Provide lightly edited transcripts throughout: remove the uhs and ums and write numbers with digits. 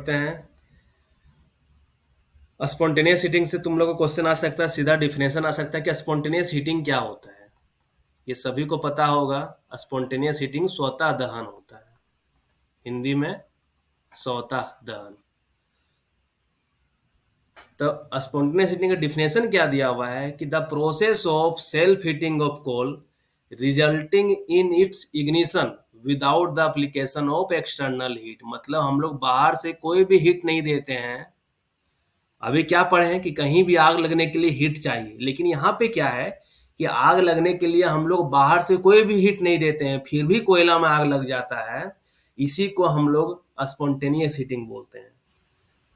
करते हैं। Spontaneous heating से तुम लोगों को क्वेश्चन आ सकता है, सीधा डिफिनेशन आ सकता है कि स्पॉन्टेनियस हीटिंग क्या होता है। ये सभी को पता होगा। स्पॉन्टेनियस हीटिंग स्वतः दहन होता है, हिंदी में स्वतः दहन। तो स्पॉन्टेनियस हीटिंग का डिफिनेशन क्या दिया हुआ है कि the process of self heating of coal resulting in its ignition without the application of external heat. मतलब हम लोग बाहर से कोई भी हीट नहीं देते हैं। अभी क्या पढ़े हैं कि कहीं भी आग लगने के लिए हीट चाहिए, लेकिन यहाँ पे क्या है कि आग लगने के लिए हम लोग बाहर से कोई भी हीट नहीं देते हैं, फिर भी कोयला में आग लग जाता है। इसी को हम लोग स्पॉन्टेनियस हीटिंग बोलते हैं।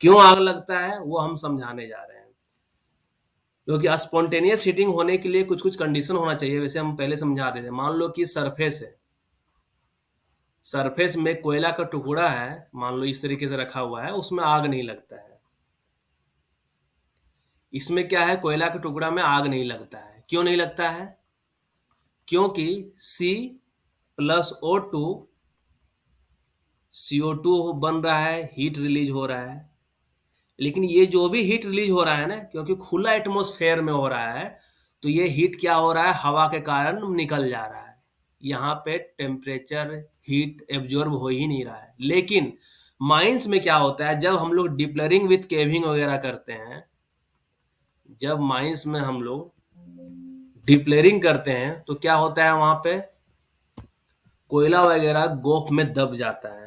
क्यों आग लगता है वो हम समझाने जा रहे हैं। क्योंकि स्पॉन्टेनियस हीटिंग होने के लिए कुछ कुछ कंडीशन होना चाहिए। वैसे हम पहले समझा देते हैं। मान लो कि सरफेस है, सरफेस में कोयला का टुकड़ा है, मान लो इस तरीके से रखा हुआ है, उसमें आग नहीं लगता है। इसमें क्या है, कोयला के टुकड़ा में आग नहीं लगता है। क्यों नहीं लगता है? क्योंकि C+O2 CO2 बन रहा है, हीट रिलीज हो रहा है। लेकिन ये जो भी हीट रिलीज हो रहा है ना, क्योंकि खुला एटमॉस्फेयर में हो रहा है, तो ये हीट क्या हो रहा है, हवा के कारण निकल जा रहा है। यहाँ पे टेम्परेचर हीट एब्जॉर्ब हो ही नहीं रहा है। लेकिन माइंस में क्या होता है, जब हम लोग डिप्लरिंग विथ केविंग वगैरह करते हैं, जब माइंस में हम लोग डिप्लेरिंग करते हैं तो क्या होता है, वहां पे कोयला वगैरह गोफ में दब जाता है।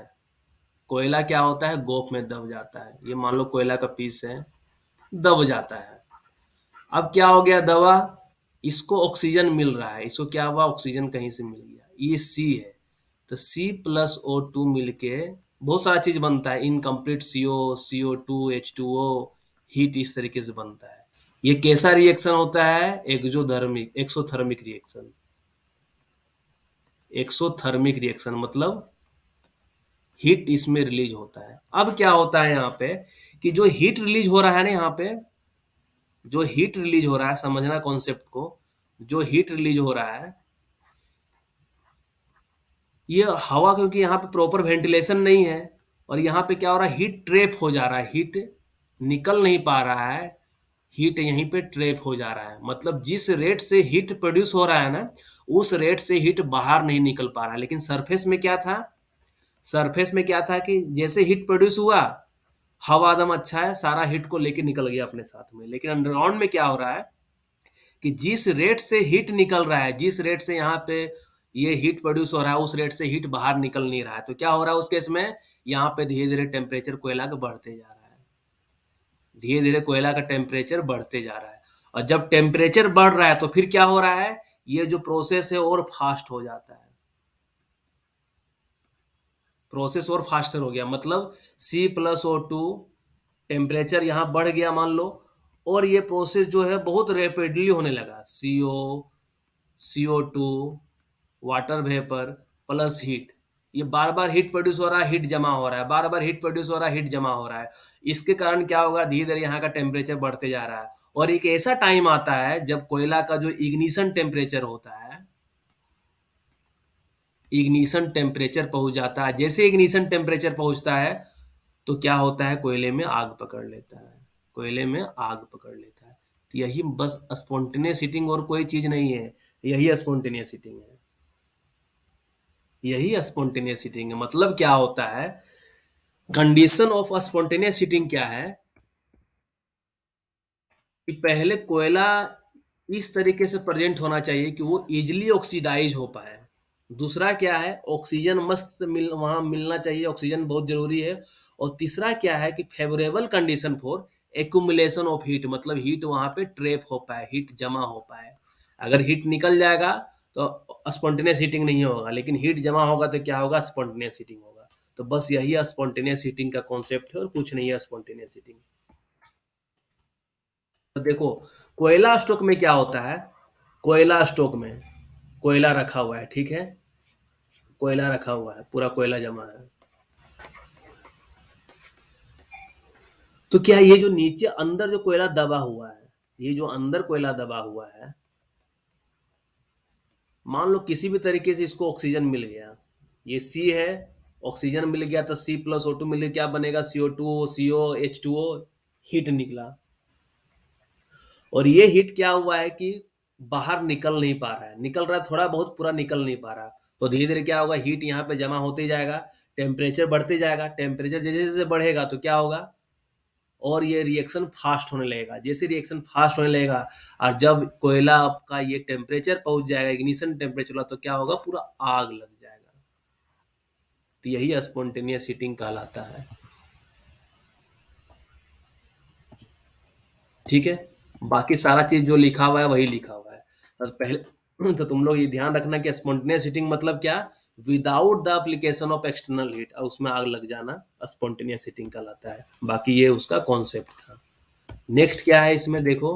कोयला क्या होता है, गोफ में दब जाता है। ये मान लो कोयला का पीस है, दब जाता है। अब क्या हो गया, दवा, इसको ऑक्सीजन मिल रहा है। इसको क्या हुआ, ऑक्सीजन कहीं से मिल गया। ये सी है, तो C+O2 मिलके बहुत सारा चीज बनता है। इनकम्प्लीट CO2H2O, हीट इस तरीके से बनता है। ये कैसा रिएक्शन होता है, एक्सोथर्मिक रिएक्शन। एक्सोथर्मिक रिएक्शन मतलब हीट इसमें रिलीज होता है। अब क्या होता है यहाँ पे कि जो हीट रिलीज हो रहा है ना, यहाँ पे जो हीट रिलीज हो रहा है, समझना कॉन्सेप्ट को। जो हीट रिलीज हो रहा है, ये हवा, क्योंकि यहाँ पे प्रॉपर वेंटिलेशन नहीं है, और यहाँ पे क्या हो रहा है, हीट ट्रैप हो जा रहा है। हीट निकल नहीं पा रहा है, हीट यहीं पे ट्रैप हो जा रहा है। मतलब जिस रेट से हीट प्रोड्यूस हो रहा है ना, उस रेट से हीट बाहर नहीं निकल पा रहा है। लेकिन सरफेस में क्या था, सरफेस में क्या था कि जैसे हीट प्रोड्यूस हुआ, हवा दम अच्छा है, सारा हीट को लेके निकल गया अपने साथ में। लेकिन अंडरग्राउंड में क्या हो रहा है कि जिस रेट से हीट निकल रहा है, जिस रेट से यहाँ पे ये हीट प्रोड्यूस हो रहा है, उस रेट से हीट बाहर निकल नहीं रहा है। तो क्या हो रहा है उस केस में, यहाँ पे धीरे धीरे टेम्परेचर कोयला का बढ़ते जा रहा है। धीरे धीरे कोयला का टेम्परेचर बढ़ते जा रहा है। और जब टेम्परेचर बढ़ रहा है तो फिर क्या हो रहा है, ये जो प्रोसेस है और फास्ट हो जाता है। प्रोसेस और फास्टर हो गया, मतलब C+O2 टेम्परेचर यहाँ बढ़ गया मान लो, और ये प्रोसेस जो है बहुत रैपिडली होने लगा। CO2 water vapour plus heat, ये बार बार हीट प्रोड्यूस हो रहा है, हीट जमा हो रहा है, बार बार हीट प्रोड्यूस हो रहा है, हीट जमा हो रहा है। इसके कारण क्या होगा, धीरे धीरे यहाँ का टेम्परेचर बढ़ते जा रहा है। और एक ऐसा टाइम आता है जब कोयला का जो इग्निशन टेम्परेचर होता है, इग्निशन टेम्परेचर पहुंच जाता है। जैसे इग्निशन टेम्परेचर पहुंचता है तो क्या होता है, कोयले में आग पकड़ लेता है। कोयले में आग पकड़ लेता है। तो यही बस स्पॉन्टेनियस हीटिंग, और कोई चीज नहीं है। यही स्पॉन्टेनियस हीटिंग है। यही स्पॉन्टेनियस हीटिंग है। मतलब क्या होता है, कंडीशन ऑफ स्पॉन्टेनियस हीटिंग क्या है कि पहले कोयला इस तरीके से प्रेजेंट होना चाहिए कि वो इजिली ऑक्सीडाइज हो पाए। दूसरा क्या है, ऑक्सीजन मस्त वहां मिलना चाहिए, ऑक्सीजन बहुत जरूरी है। और तीसरा क्या है कि favourable condition for accumulation of heat, मतलब हीट वहां पे ट्रेप हो पाए, हीट जमा हो पाए। अगर हीट निकल जाएगा तो स्पॉन्टेनियस हीटिंग नहीं होगा, लेकिन हीट जमा होगा तो क्या होगा, स्पॉन्टेनियस हीटिंग होगा। तो बस यही स्पॉन्टेनियस हीटिंग का कॉन्सेप्ट है, और कुछ नहीं है स्पॉन्टेनियस हीटिंग। तो देखो, कोयला स्टोक में क्या होता है, कोयला स्टोक में कोयला रखा हुआ है, ठीक है, कोयला रखा हुआ है, पूरा कोयला जमा है। तो क्या ये जो नीचे अंदर जो कोयला दबा हुआ है, ये जो अंदर कोयला दबा हुआ है, मान लो किसी भी तरीके से इसको ऑक्सीजन मिल गया, ये सी है, ऑक्सीजन मिल गया तो C+O2 मिल गया, क्या बनेगा? CO2, CO, H2O, हीट निकला। और ये हीट क्या हुआ है कि बाहर निकल नहीं पा रहा है, निकल रहा है थोड़ा बहुत, पूरा निकल नहीं पा रहा। तो धीरे धीरे क्या होगा, हीट यहाँ पे जमा होते जाएगा, टेम्परेचर बढ़ते जाएगा, टेम्परेचर जैसे जैसे बढ़ेगा तो क्या होगा, और ये रिएक्शन फास्ट होने लगेगा। जैसे रिएक्शन फास्ट होने लगेगा और जब कोयला आपका ये टेम्परेचर पहुंच जाएगा, इग्निशन टेम्परेचर, तो क्या होगा, पूरा आग लग जाएगा। तो यही स्पॉन्टेनियस हीटिंग कहलाता है। ठीक है, बाकी सारा चीज जो लिखा हुआ है वही लिखा हुआ है। तो पहले तो तुम लोग ये ध्यान रखना कि स्पॉन्टेनियस हीटिंग मतलब क्या, without the application of external heat, और उसमें आग लग जाना स्पॉन्टेनियस हीटिंग कहलाता है। बाकी ये उसका कॉन्सेप्ट था। नेक्स्ट क्या है इसमें देखो,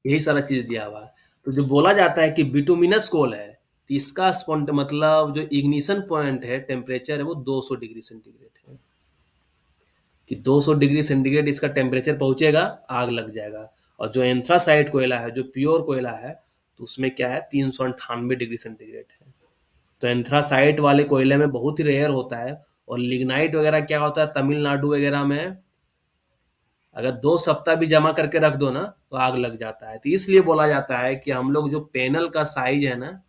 यही सारा चीज दिया हुआ है। तो जो बोला जाता है कि बिटुमिनस कोल है, तो इसका स्पॉन्ट मतलब जो इग्निशन पॉइंट है, टेम्परेचर है वो 200 डिग्री सेंटीग्रेड है। कि 200 डिग्री सेंटीग्रेड इसका टेम्परेचर पहुंचेगा, आग लग जाएगा। और जो एंथ्रासाइट कोयला है, जो प्योर कोयला है, तो उसमें क्या है, 398 डिग्री सेंटीग्रेड है। तो एंथ्रासाइट वाले कोयले में बहुत ही रेयर होता है। और लिग्नाइट वगैरह क्या होता है, तमिलनाडु वगैरह में अगर 2 सप्ताह भी जमा करके रख दो ना तो आग लग जाता है। तो इसलिए बोला जाता है कि हम लोग जो पैनल का साइज है ना,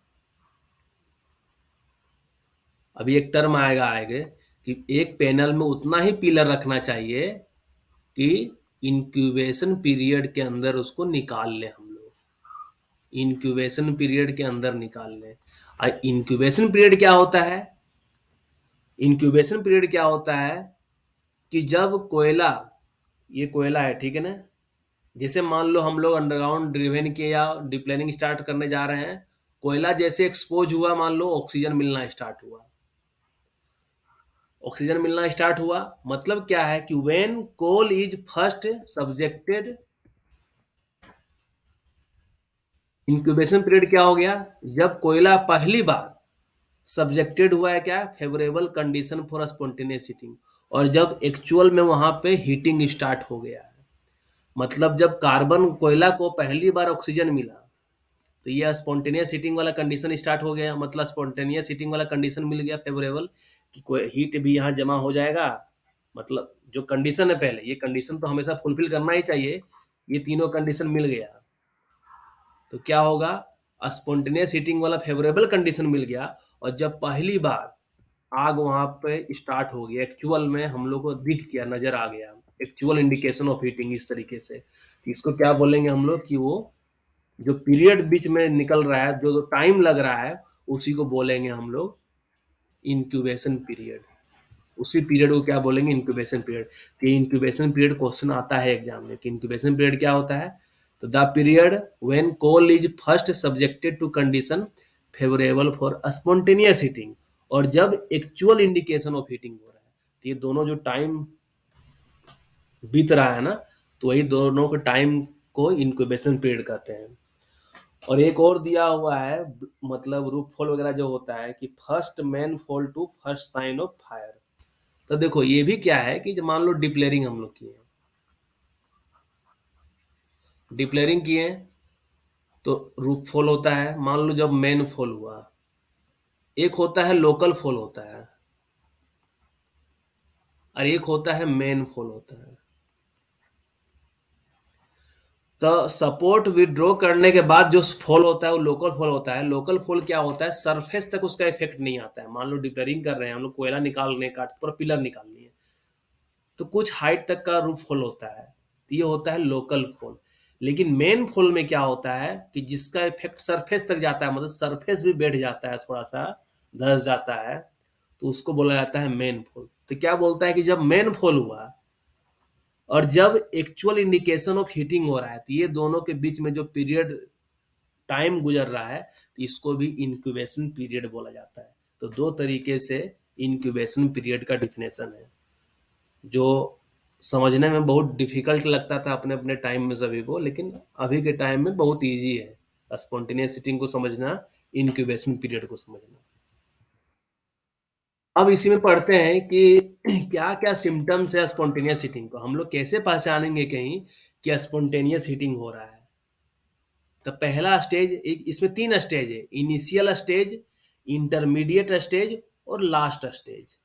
अभी एक टर्म आएगा आगे कि एक पैनल में उतना ही पिलर रखना चाहिए कि इंक्यूबेशन पीरियड के अंदर उसको निकाल लें हम लोग। इंक्यूबेशन पीरियड के अंदर निकाल लें। इंक्यूबेशन पीरियड क्या होता है, इंक्यूबेशन पीरियड क्या होता है कि जब कोयला, ये कोयला है ठीक है ना, जैसे मान लो हम लोग अंडरग्राउंड ड्रिवेन के या डिप्लेनिंग स्टार्ट करने जा रहे हैं, कोयला जैसे एक्सपोज हुआ, मान लो ऑक्सीजन मिलना स्टार्ट हुआ, ऑक्सीजन मिलना स्टार्ट हुआ, मतलब क्या है कि when coal is first subjected, incubation period क्या हो गया, जब कोयला पहली बार सब्जेक्टेड हुआ है क्या, favourable condition for spontaneous heating, और जब एक्चुअल में वहां पे हीटिंग स्टार्ट हो गया है। मतलब जब कार्बन कोयला को पहली बार ऑक्सीजन मिला, तो ये स्पॉन्टेनियस हीटिंग वाला कंडीशन स्टार्ट हो गया, मतलब स्पॉन्टेनियस हीटिंग वाला कंडीशन मिल गया फेवरेबल, कि कोई हीट भी यहाँ जमा हो जाएगा। मतलब जो कंडीशन है पहले, ये कंडीशन तो हमेशा फुलफिल करना ही चाहिए, ये तीनों कंडीशन मिल गया तो क्या होगा, स्पॉन्टेनियस हीटिंग वाला फेवरेबल कंडीशन मिल गया। और जब पहली बार आग वहां पे स्टार्ट हो गई, एक्चुअल में हम लोग को दिख गया, नजर आ गया, एक्चुअल इंडिकेशन ऑफ हीटिंग इस तरीके से, तो इसको क्या बोलेंगे हम लोग कि वो जो पीरियड बीच में निकल रहा है, जो टाइम लग रहा है, उसी को बोलेंगे हम लोग इंक्यूबेशन पीरियड। उसी पीरियड को क्या बोलेंगे, इंक्यूबेशन पीरियड। तो ये इंक्यूबेशन पीरियड क्वेश्चन आता है एग्जाम में कि इंक्यूबेशन पीरियड क्या होता है, तो the period when coal is first subjected to condition favourable for spontaneous heating, और जब एक्चुअल इंडिकेशन ऑफ हीटिंग हो रहा है। तो ये दोनों जो टाइम बीत रहा है ना, तो वही दोनों के टाइम को इंक्यूबेशन पीरियड कहते हैं। और एक और दिया हुआ है, मतलब रूप फॉल वगैरह जो होता है कि first man fall to first sign of fire. तो देखो ये भी क्या है कि जब मान लो डिप्लेयरिंग हम लोग किए, डिप्लेयरिंग किए तो रूप फॉल होता है, मान लो जब मैन फॉल हुआ, एक होता है लोकल फॉल होता है, और एक होता है मेन फॉल होता है। तो सपोर्ट विड्रॉ करने के बाद जो फॉल होता है वो लोकल फॉल होता है। लोकल फॉल क्या होता है, सरफेस तक उसका इफेक्ट नहीं आता है। मान लो डिप्लेयरिंग कर रहे हैं हम लोग, कोयला निकाल रहे हैं, काट पूरा पिलर निकालनी है, तो कुछ हाइट तक का रूफ फॉल होता है, तो ये होता है लोकल फॉल। लेकिन मेन फॉल में क्या होता है कि जिसका इफेक्ट सरफेस तक जाता है, मतलब सरफेस भी बैठ जाता है, थोड़ा सा धस जाता है, तो उसको बोला जाता है मेन फॉल। तो क्या बोलता है कि जब मेन फॉल हुआ और जब एक्चुअल इंडिकेशन ऑफ हीटिंग हो रहा है, तो ये दोनों के बीच में जो पीरियड टाइम गुजर रहा है, तो इसको भी इंक्यूबेशन पीरियड बोला जाता है। तो दो तरीके से इंक्यूबेशन पीरियड का डिफिनेशन है, जो समझने में बहुत डिफिकल्ट लगता था अपने अपने टाइम में सभी को, लेकिन अभी के टाइम में बहुत इजी है स्पॉन्टेनियस हीटिंग को समझना, इंक्यूबेशन पीरियड को समझना। अब इसी में पढ़ते हैं कि क्या क्या सिम्टम्स है स्पॉन्टेनियस हीटिंग को, हम लोग कैसे पहचानेंगे कहीं कि स्पॉन्टेनियस हीटिंग हो रहा है। तो पहला स्टेज, एक इसमें 3 स्टेज है, इनिशियल स्टेज, इंटरमीडिएट स्टेज और लास्ट स्टेज।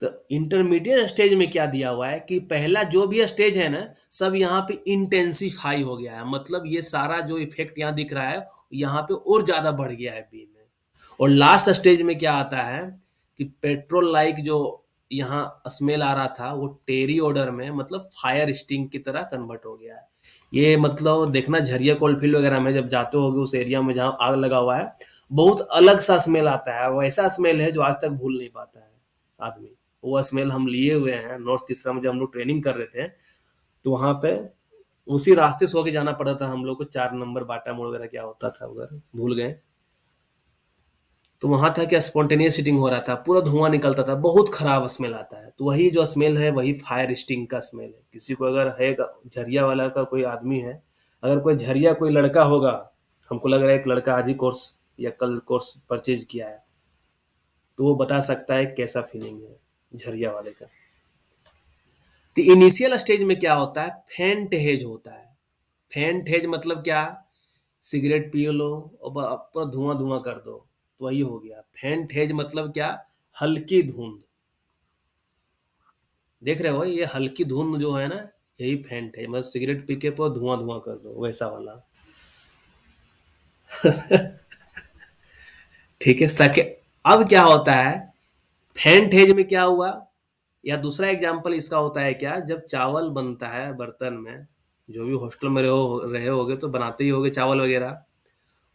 तो इंटरमीडिएट स्टेज में क्या दिया हुआ है कि पहला जो भी स्टेज है ना, सब यहाँ पे इंटेंसिफाई हो गया है, मतलब ये सारा जो इफेक्ट यहाँ दिख रहा है यहाँ पे और ज्यादा बढ़ गया है बी में। और लास्ट स्टेज में क्या आता है कि पेट्रोल लाइक जो यहाँ स्मेल आ रहा था वो टेरी ऑर्डर में मतलब फायर स्टिंग की तरह कन्वर्ट हो गया है। ये मतलब देखना झरिया कोलफील्ड वगैरह में जब जाते होगे उस एरिया में जहाँ आग लगा हुआ है, बहुत अलग सा स्मेल आता है, वैसा स्मेल है जो आज तक भूल नहीं पाता है आदमी। वो स्मेल हम लिए हुए हैं नॉर्थ तीसरा में, जब हम लोग ट्रेनिंग कर रहे थे तो वहां पे उसी रास्ते से होके जाना पड़ा था हम लोग को, 4 नंबर बाटा मोड़ वगैरह क्या होता था उधर भूल गए। तो वहां था क्या, स्पॉन्टेनियस हीटिंग हो रहा था, पूरा धुआं निकलता था, बहुत खराब स्मेल आता है। तो वही जो स्मेल है वही फायर स्टिंग का स्मेल है। किसी को अगर है झरिया वाला का कोई आदमी है, अगर कोई झरिया कोई लड़का होगा, हमको लग रहा है एक लड़का आज ही कोर्स या कल कोर्स परचेज किया है, तो वो बता सकता है कैसा फीलिंग है झरिया वाले का। तो इनिशियल स्टेज में क्या होता है, फेंट हेज होता है। फेंट हेज मतलब क्या, सिगरेट पी लो और पूरा धुआं धुआं कर दो, तो वही हो गया फेंट हेज। मतलब क्या, हल्की धुंध। देख रहे हो ये हल्की धुंध जो है ना, यही फेंट है, मतलब सिगरेट पी के पूरा धुआं धुआं कर दो वैसा वाला। ठीक है सके। अब क्या होता है, फेंट हेज में क्या हुआ, या दूसरा एग्जांपल इसका होता है क्या, जब चावल बनता है बर्तन में, जो भी हॉस्टल में रहे होगे तो बनाते ही होगे चावल वगैरह,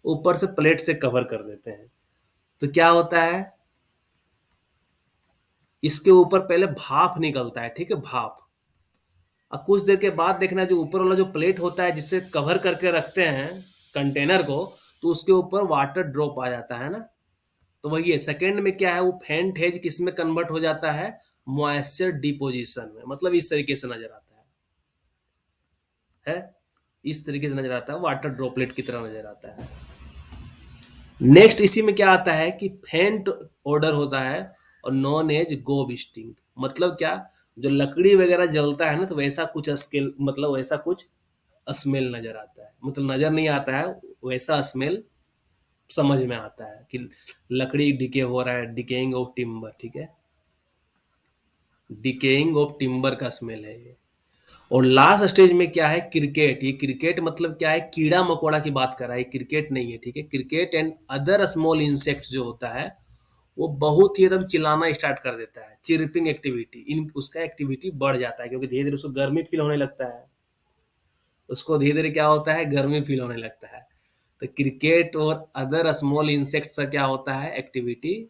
ऊपर से प्लेट से कवर कर देते हैं। तो क्या होता है, इसके ऊपर पहले भाप निकलता है, ठीक है, भाप। अब कुछ देर के बाद देखना, जो ऊपर वाला जो प्लेट होता है जिससे कवर करके रखते हैं कंटेनर को, तो उसके ऊपर वाटर ड्रॉप आ जाता है ना। तो वही है, सेकेंड में क्या है, वो फेंट हेज किस में कन्वर्ट हो जाता है, मॉइस्चर डिपोजिशन में। मतलब इस तरीके से नजर आता है इस तरीके से नजर आता है, वाटर ड्रॉपलेट की तरह नजर आता है। नेक्स्ट इसी में क्या आता है कि फेंट ऑर्डर होता है और नॉन एज गोब स्टिंग। मतलब क्या, जो लकड़ी वगैरह जलता है ना, तो वैसा कुछ स्केल, मतलब वैसा कुछ स्मेल नजर आता है, मतलब नजर नहीं आता है, वैसा स्मेल समझ में आता है कि लकड़ी डिके हो रहा है, डिकेइंग ऑफ टिम्बर, ठीक है, डिकेइंग ऑफ टिम्बर का स्मेल है ये। और लास्ट स्टेज में क्या है, क्रिकेट। ये क्रिकेट मतलब क्या है, कीड़ा मकोड़ा की बात कर रहा है, क्रिकेट नहीं है, ठीक है। Cricket and other small insects जो होता है, वो बहुत ही एकदम चिल्लाना स्टार्ट कर देता है, चिरपिंग एक्टिविटी, इन उसका एक्टिविटी बढ़ जाता है, क्योंकि धीरे धीरे उसको गर्मी फील होने लगता है। उसको धीरे धीरे क्या होता है, गर्मी फील होने लगता है। तो क्रिकेट और अदर स्मॉल इंसेक्ट्स का क्या होता है, एक्टिविटी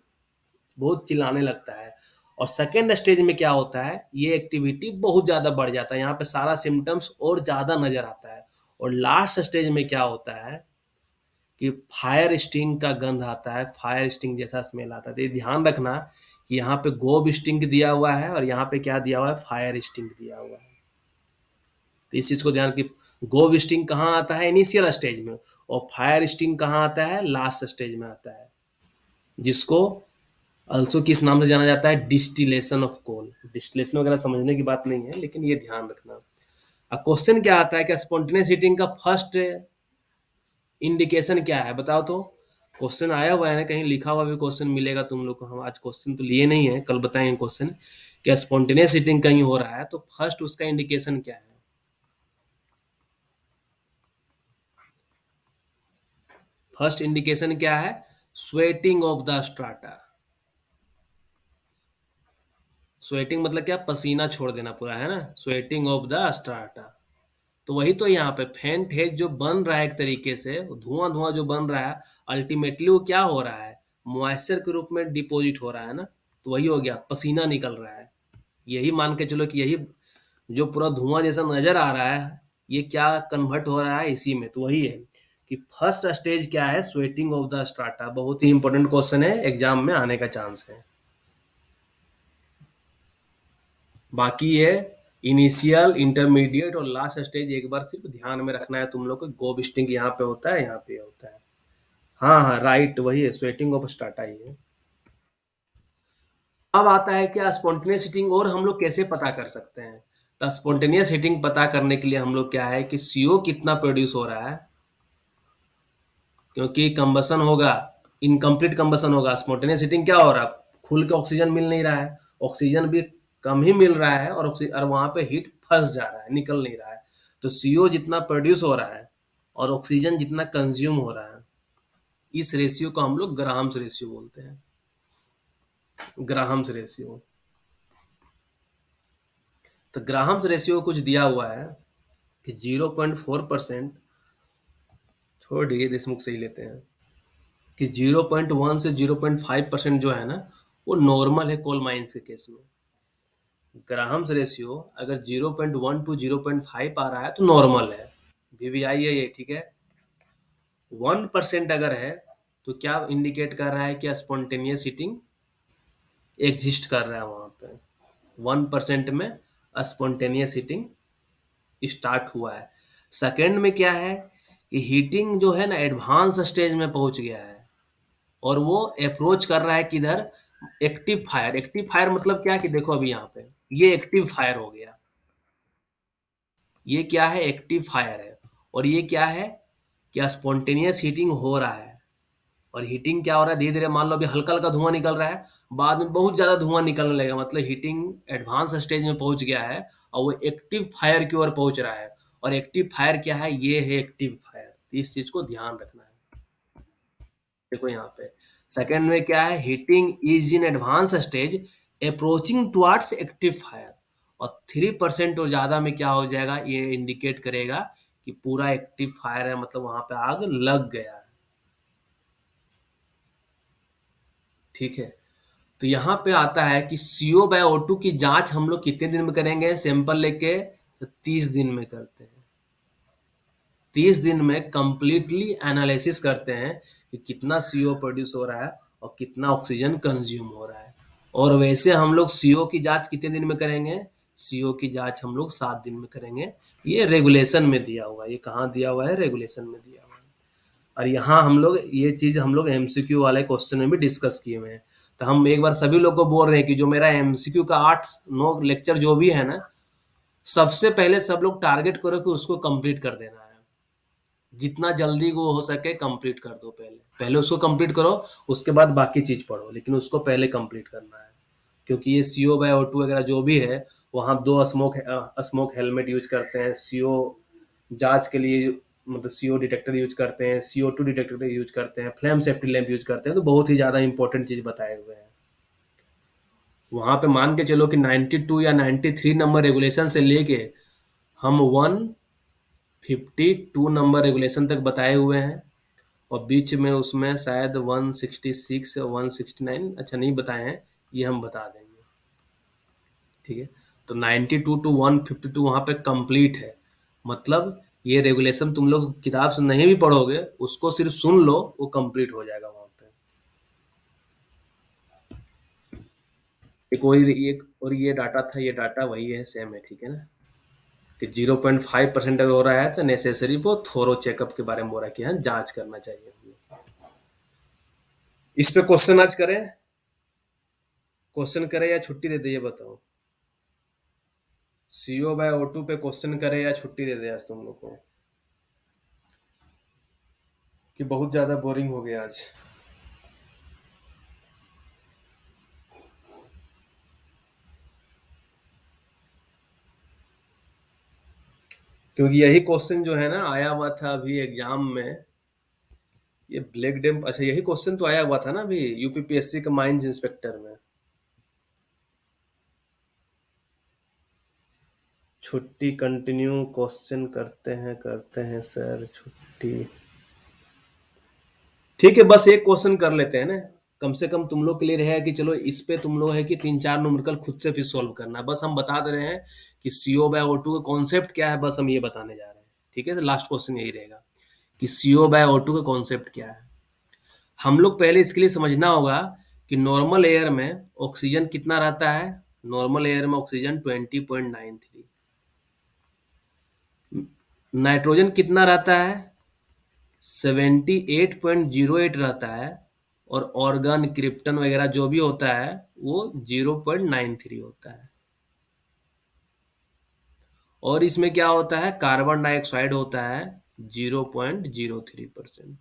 बहुत चिल्लाने लगता है। और सेकेंड स्टेज में क्या होता है, ये एक्टिविटी बहुत ज्यादा बढ़ जाता है, यहाँ पे सारा सिम्टम्स और ज्यादा नजर आता है। और लास्ट स्टेज में क्या होता है कि फायर स्टिंग का गंध आता है, फायर स्टिंग जैसा स्मेल आता है। तो ये ध्यान रखना कि यहाँ पे गोब स्टिंग दिया हुआ है और यहाँ पे क्या दिया हुआ है, फायर स्टिंग दिया हुआ है। तो इस चीज को ध्यान कि गोब स्टिंग कहाँ आता है, इनिशियल स्टेज में, और फायर स्टिंग कहाँ आता है, लास्ट स्टेज में आता है, जिसको अल्सो किस नाम से जाना जाता है, डिस्टिलेशन ऑफ कोल। डिस्टिलेशन वगैरह समझने की बात नहीं है, लेकिन ये ध्यान रखना। अब क्वेश्चन क्या आता है कि स्पॉन्टेनियस हीटिंग का फर्स्ट इंडिकेशन क्या है, बताओ तो। क्वेश्चन आया हुआ है ना, कहीं लिखा हुआ भी क्वेश्चन मिलेगा तुम लोग को। हम आज क्वेश्चन तो लिए नहीं है, कल बताएंगे क्वेश्चन। क्या स्पॉन्टेनियस हीटिंग कहीं हो रहा है, तो फर्स्ट उसका इंडिकेशन क्या है। फर्स्ट इंडिकेशन क्या है, sweating of the strata. Sweating मतलब क्या, पसीना छोड़ देना पूरा, है ना, स्वेटिंग ऑफ द स्ट्राटा। तो वही तो यहाँ पे फेंट हेज जो बन रहा है एक तरीके से, धुआं धुआं जो बन रहा है, अल्टीमेटली वो क्या हो रहा है, मॉइस्चर के रूप में डिपोजिट हो रहा है ना। तो वही हो गया, पसीना निकल रहा है। यही मान के चलो कि यही जो पूरा धुआं जैसा नजर आ रहा है, ये क्या कन्वर्ट हो रहा है इसी में। तो वही है कि फर्स्ट स्टेज क्या है, स्वेटिंग ऑफ द स्ट्राटा। बहुत ही इंपॉर्टेंट क्वेश्चन है, एग्जाम में आने का चांस है। बाकी ये इनिशियल, इंटरमीडिएट और लास्ट स्टेज एक बार सिर्फ ध्यान में रखना है तुम लोग को। गोब स्टिंग यहाँ पे होता है, यहाँ पे होता है। हाँ हाँ राइट, वही है, स्वेटिंग ऑफ स्टार्टा ही है। अब आता है क्या, स्पॉन्टेनियस हीटिंग और हम लोग कैसे पता कर सकते हैं। तो स्पॉन्टेनियस हीटिंग पता करने के लिए हम लोग क्या है कि सीओ कितना प्रोड्यूस हो रहा है, क्योंकि कंबसन होगा इनकम्प्लीट कंबसन होगा। स्पॉन्टेनियस हीटिंग क्या हो रहा है, खुल के ऑक्सीजन मिल नहीं रहा है, ऑक्सीजन भी कम ही मिल रहा है, और वहां पे हीट फंस जा रहा है, निकल नहीं रहा है। तो सीओ जितना प्रोड्यूस हो रहा है और ऑक्सीजन जितना कंज्यूम हो रहा है, इस रेशियो को हम लोग ग्राहम्स रेशियो बोलते हैं। Graham's ratio. तो ग्राहम्स रेशियो कुछ दिया हुआ है कि 0.4%, छोड़िए देशमुख से ही लेते हैं, कि 0.1 से 0.5% जो है ना, वो नॉर्मल है कोल माइंस के केस में। ग्राहम्स रेशियो अगर 0.1 टू 0.5 आ रहा है तो नॉर्मल है, वीवीआई है ये, ठीक है। 1% अगर है तो क्या इंडिकेट कर रहा है कि स्पॉन्टेनियस हीटिंग एग्जिस्ट कर रहा है वहां पे। 1% में स्पॉन्टेनियस हीटिंग स्टार्ट हुआ है। सेकेंड में क्या है कि हीटिंग जो है ना एडवांस स्टेज में पहुंच गया है, और वो अप्रोच कर रहा है किधर, एक्टिव फायर। एक्टिव फायर मतलब क्या कि देखो अभी यहाँ पे ये एक्टिव फायर हो गया, ये क्या है, एक्टिव फायर है। और ये क्या है, क्या स्पॉन्टेनियस हीटिंग हो रहा है। और हीटिंग क्या हो रहा है, धीरे धीरे मान लो अभी हल्का हल्का धुआं निकल रहा है, बाद में बहुत ज्यादा धुआं निकलने लगेगा, मतलब हीटिंग एडवांस स्टेज में पहुंच गया है और वो एक्टिव फायर की ओर पहुंच रहा है। और एक्टिव फायर क्या है, ये है एक्टिव फायर। इस चीज को ध्यान रखना है। देखो यहाँ पे सेकंड में क्या है, heating is in advance stage approaching towards active fire. और 3% और ज्यादा में क्या हो जाएगा, ये इंडिकेट करेगा कि पूरा एक्टिव फायर है, मतलब वहां पे आग लग गया है। ठीक है। तो यहाँ पे आता है कि CO/O2 की जांच हम लोग कितने दिन में करेंगे, सैंपल लेके, तो 30 दिन में करते हैं। 30 दिन में कंप्लीटली एनालिसिस करते हैं कि कितना CO प्रोड्यूस हो रहा है और कितना ऑक्सीजन कंज्यूम हो रहा है। और वैसे हम लोग CO की जांच कितने दिन में करेंगे, CO की जांच हम लोग 7 दिन में करेंगे। ये रेगुलेशन में दिया हुआ है, ये कहाँ दिया हुआ है, रेगुलेशन में दिया हुआ है। और यहाँ हम लोग ये चीज हम लोग MCQ वाले क्वेश्चन में भी डिस्कस किए हुए हैं। तो हम एक बार सभी लोग को बोल रहे हैं कि जो मेरा MCQ का 8-9 लेक्चर जो भी है ना, सबसे पहले सब लोग टारगेट करो कि उसको कंप्लीट कर देना है। जितना जल्दी वो हो सके कंप्लीट कर दो, पहले पहले उसको कंप्लीट करो, उसके बाद बाकी चीज पढ़ो, लेकिन उसको पहले कंप्लीट करना है। क्योंकि ये CO/O2 वगैरह जो भी है, वहाँ दो स्मोक हेलमेट यूज करते हैं, CO जांच के लिए, मतलब CO डिटेक्टर यूज करते हैं, CO2 डिटेक्टर यूज करते हैं, फ्लेम सेफ्टी लैंप यूज करते हैं। तो बहुत ही ज्यादा इंपॉर्टेंट चीज बताए हुए हैं। वहां पे मान के चलो कि 92 या 93 नंबर रेगुलेशन से लेके हम 152 नंबर रेगुलेशन तक बताए हुए हैं। और बीच में उसमें शायद 166 169 अच्छा नहीं बताए हैं, ये हम बता देंगे। ठीक है। तो 92 टू 152 वहां पे कंप्लीट है। मतलब ये रेगुलेशन तुम लोग किताब से नहीं भी पढ़ोगे, उसको सिर्फ सुन लो, वो कंप्लीट हो जाएगा वहां पे। एक और ये डाटा था, ये डाटा वही है, सेम है, ठीक है ना। कि 0.5% अगर हो रहा है तो नेसेसरी वो थोरो चेकअप के बारे में बोल रहा है कि हाँ जांच करना चाहिए। इस पे क्वेश्चन आज करें, क्वेश्चन करें या छुट्टी दे दे, ये बताओ। CO/O2 पे क्वेश्चन करे या छुट्टी दे दे आज तुम लोग को, कि बहुत ज्यादा बोरिंग हो गया आज। क्योंकि यही क्वेश्चन जो है ना आया हुआ था अभी एग्जाम में, ये ब्लैक डेम, अच्छा यही क्वेश्चन तो आया हुआ था ना अभी UPPSC का माइंस इंस्पेक्टर में। छुट्टी कंटिन्यू, क्वेश्चन करते हैं सर छुट्टी। ठीक है, बस एक क्वेश्चन कर लेते हैं ना, कम से कम तुम लोग के लिए रहेगा कि चलो इस पे तुम लोग है कि 3-4 न्यूमेरिकल खुद से फिर सॉल्व करना है। बस हम बता दे रहे हैं कि CO/O2 का कॉन्सेप्ट क्या है, बस हम ये बताने जा रहे हैं। ठीक है, तो लास्ट क्वेश्चन यही रहेगा कि CO/O2 का कॉन्सेप्ट क्या है। हम लोग पहले इसके लिए समझना होगा कि नॉर्मल एयर में ऑक्सीजन कितना रहता है। नॉर्मल एयर में ऑक्सीजन 20.93, नाइट्रोजन कितना रहता है, 78.08 रहता है। और ऑर्गन क्रिप्टन वगैरह जो भी होता है वो 0.93 होता है। और इसमें क्या होता है, कार्बन डाइऑक्साइड होता है 0.03%।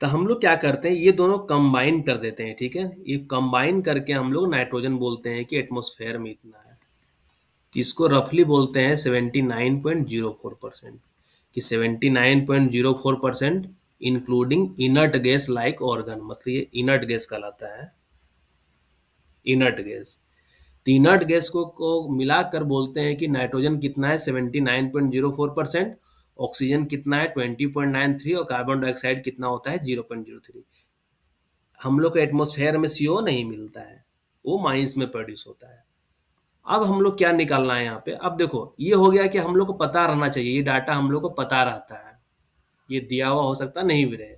तो हम लोग क्या करते हैं, ये दोनों कंबाइन कर देते हैं, ठीक है। ये कंबाइन करके हम लोग नाइट्रोजन बोलते हैं कि एटमॉस्फेयर में इतना है, जिसको रफली बोलते हैं 79.04%, कि 79.04% including inert gas like organ, मतलब ये इनर्ट गैस कहलाता है, इनर्ट गैस। तो इनर्ट गैस को मिलाकर बोलते हैं कि नाइट्रोजन कितना है 79.04%, ऑक्सीजन कितना है 20.93, और कार्बन डाइऑक्साइड कितना होता है 0.03। हम लोग के एटमॉस्फेयर में सीओ नहीं मिलता है, वो माइंस में प्रोड्यूस होता है। अब हम लोग क्या निकालना है यहाँ पे, अब देखो ये हो गया कि हम लोग को पता रहना चाहिए, ये डाटा हम लोग को पता रहता है, ये दिया हुआ हो सकता नहीं भी रहे।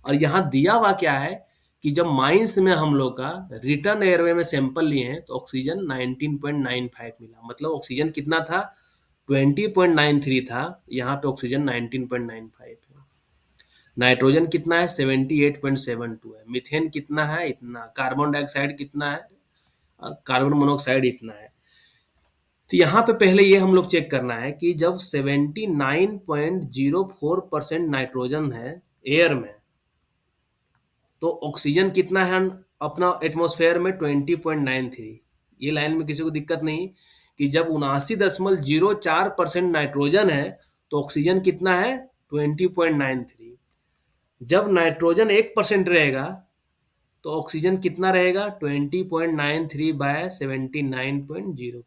और यहाँ दिया हुआ क्या है कि जब माइंस में हम लोग का रिटर्न एयरवे में सैंपल लिए हैं तो ऑक्सीजन 19.95 मिला, मतलब ऑक्सीजन कितना था 20.93 था, यहाँ पे ऑक्सीजन 19.95 है। नाइट्रोजन कितना है 78.72 है, मीथेन कितना है इतना, कार्बन डाइऑक्साइड कितना है, कार्बन मोनोऑक्साइड इतना है। तो यहाँ पे पहले ये हम लोग चेक करना है कि जब 79.04% नाइट्रोजन है एयर में, तो ऑक्सीजन कितना है अपना एटमॉस्फेयर में 20.93। ये लाइन में किसी को दिक्कत नहीं कि जब 79.04% नाइट्रोजन है तो ऑक्सीजन कितना है 20.93। जब नाइट्रोजन 1% रहेगा तो ऑक्सीजन कितना रहेगा 20.93 बाय 79.04।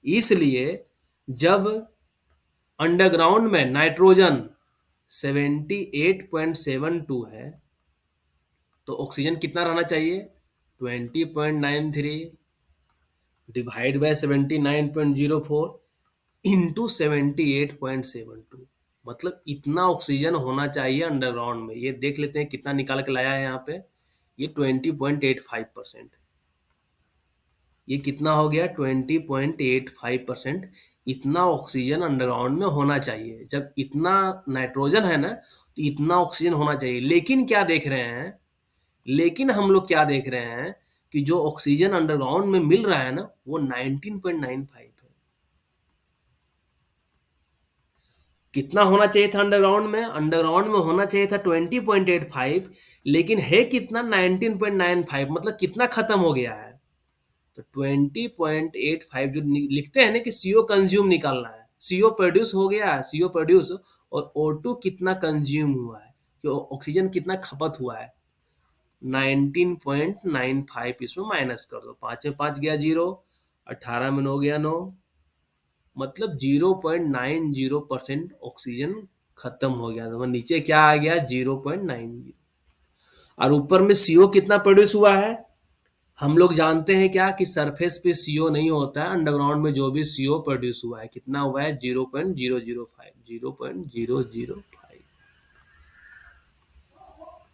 इसलिए जब अंडरग्राउंड में नाइट्रोजन 78.72 है तो ऑक्सीजन कितना रहना चाहिए 20.93 डिवाइड बाय 79.04 इंटू 78.72, मतलब इतना ऑक्सीजन होना चाहिए अंडरग्राउंड में। ये देख लेते हैं कितना निकाल के लाया है यहाँ पे, ये 20.85%। ये कितना हो गया 20.85%। इतना ऑक्सीजन अंडरग्राउंड में होना चाहिए। जब इतना नाइट्रोजन है ना तो इतना ऑक्सीजन होना चाहिए, लेकिन क्या देख रहे हैं, लेकिन हम लोग क्या देख रहे हैं कि जो ऑक्सीजन अंडरग्राउंड में मिल रहा है ना वो 19.95 है। कितना होना चाहिए था अंडरग्राउंड में, अंडरग्राउंड में होना चाहिए था 20.85, लेकिन है कितना 19.95, मतलब कितना खत्म हो गया है। तो 20.85 जो लिखते हैं ना कि सीओ कंज्यूम निकालना है, सीओ प्रोड्यूस हो गया है, सीओ प्रोड्यूस, और O2 कितना कंज्यूम हुआ है, कि ऑक्सीजन कितना खपत हुआ है 19.95, इसमें माइनस कर दो, 5 में 5 गया 0, 18 में 9 गया 9, मतलब 0.90% ऑक्सीजन खत्म हो गया। तो नीचे क्या आ गया 0.90, और ऊपर में सीओ कितना प्रोड्यूस हुआ है। हम लोग जानते हैं क्या कि सरफेस पे सीओ नहीं होता है, अंडरग्राउंड में जो भी सीओ प्रोड्यूस हुआ है कितना हुआ है 0.005, 0.005।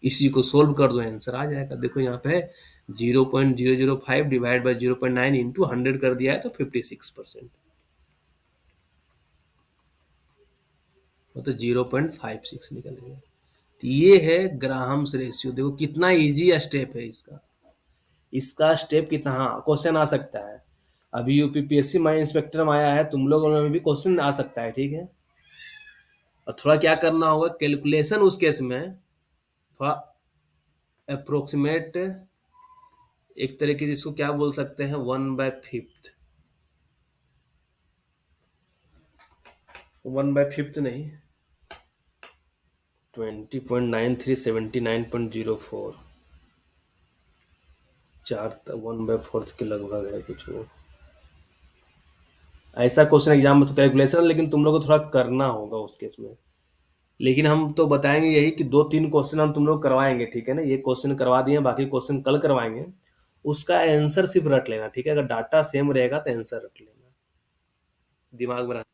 इसी को सोल्व कर दो आंसर आ जाएगा। देखो यहाँ पे 0.005 डिवाइड बाई 0.9 इंटू 100 कर दिया है तो 56%, मतलब 0.56 निकल गया। तो ये है ग्राहम्स रेशियो। देखो कितना इजी स्टेप है इसका, इसका स्टेप कितना, हाँ क्वेश्चन आ सकता है। अभी यूपीपीएससी माई इंस्पेक्टर में आया है, तुम लोगों में भी क्वेश्चन आ सकता है, ठीक है। और थोड़ा क्या करना होगा कैलकुलेशन उस केस में, थोड़ा अप्रोक्सीमेट, एक तरीके जिसको क्या बोल सकते हैं 1/5, 1/5 नहीं, 20.93 79.04, 1/4 के लगभग है कुछ वो। ऐसा क्वेश्चन एग्जाम में तो कैलकुलेशन, लेकिन तुम लोग को थोड़ा करना होगा उस केस में। लेकिन हम तो बताएंगे यही कि 2-3 क्वेश्चन हम तुम लोग करवाएंगे, ठीक है ना। ये क्वेश्चन करवा दिए, बाकी क्वेश्चन कल करवाएंगे। उसका आंसर सिर्फ रट लेना, ठीक है। अगर डाटा सेम रहेगा तो आंसर रट लेना, दिमाग में रख।